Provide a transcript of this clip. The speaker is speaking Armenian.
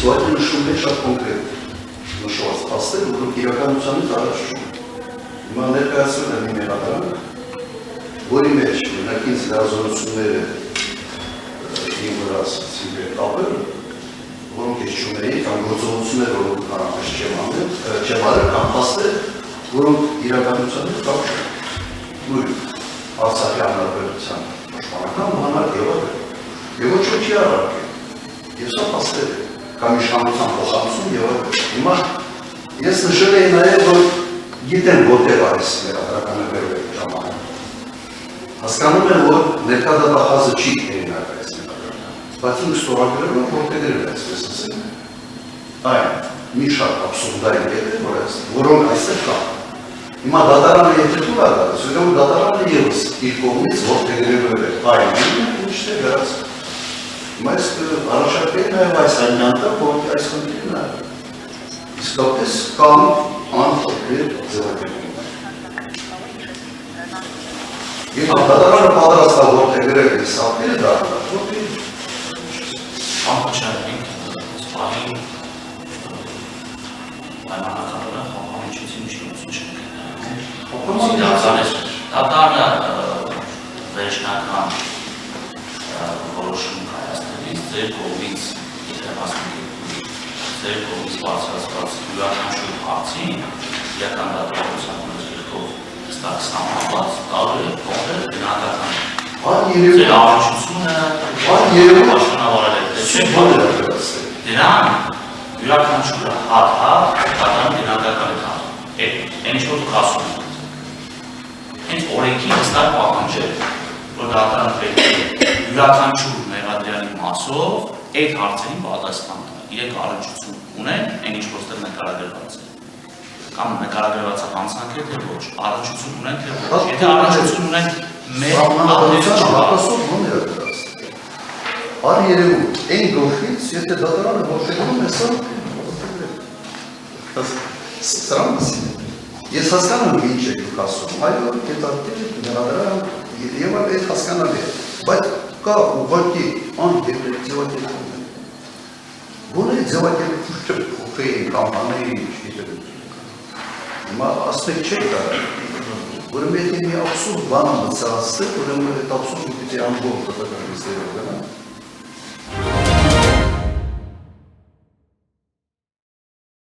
սитуացիա նշում է շատ կոնկրետ նշված փաստեր, որոնք իրականությունից առաջ չուն։ Հիմա ներկայացնում եմ մի մեղադրանք, որի մեջ մենակ ինձ լիազորությունները իմ վրա ապել, որոնք ես չունեի, կամ գործողություններ, որոնք կարամաշ չեմ արել, կամ փաստեր, որոնք իրականությունից կապ չեն։ Նույն Արցախի հանրապետության պաշտպանական հանրակ եւ ոչ չի առարկել։ Եվ սա փաստեր է, կամ իշխանության փոխանցում եւ այլն։ Հիմա ես նշել էի նաեւ, որ գիտեմ որտեղ այս մեղադրականը վերել ժամանակ։ Հասկանում եմ, որ ներկա դատախազը չի հեղինակ այս մեղադրականը, բայց ինձ ստորագրել եմ, որտեղ գրել է այսպես ասել։ Այն մի շատ աբսուրդային կետեր, որոնք այստեղ կան։ Հիմա դատարանը եթե դուր է գալիս, ուրեմն դատարանը ևս իր կողմից որտեղ գրել է այն ինչն է գրած։ Հիմա ես առաջարկել նաև այս այլնյանը, որտեղ այս խնդիրն է։ Իսկապես կամ անխոփել ձևակերպում։ Եվ դատարանը պատրաստ է որտեղ գրել է սապերը դառնալ, որտեղ ամփոփչային սպային պայմանականորեն խոհանոցի միջոցում չեն։ Դատարանը վերջնական որոշում կայացնելիս ձեր կողմից բարձրացված յուրաքանչյուր հարցին իրական դատավորության ներքով հստակ սահմանված կարող է կողմել գնահատական։ Ձեր առողջությունը պաշտոնավարել է։ Դրան յուրաքանչյուր հատ դատարան գնահատական է տալու։ Այն ինչ որ դուք ասում եք։ Հենց օրենքի հստակ պահանջել, որ դատարանը պետք է յուրաքանչյուր մեղադրյալի մասով այդ հարցերին պատասխան տա։ Իրենք առողջություն ունեն, այն ինչ որ ստեղ նկարագրված է։ Կամ նկարագրված հանցանք է թե ոչ, առողջություն ունեն թե ոչ։ Եթե առողջություն ունեն մեր հապասով ո՞ն է դրած։ Ար երևում, այն գլխից, եթե դատարանը որոշում է սա, սրան մասին է։ Ես հասկանում եմ ինչ եք դուք ասում, այո, կետարկել, մեղադրան, եւ այդ հասկանալի է, բայց կա ուղղակի ձևակերպում է։ Որը ձևակերպում փոխեին, կամ անեին, չգիտեմ։ Հիմա ասեք չեք կարա, ուրեմն եթե մի աբսուրդ բան մցածել, ուրեմն այդ աբսուրդը պիտի ամբողջ դատականիստերով գնա,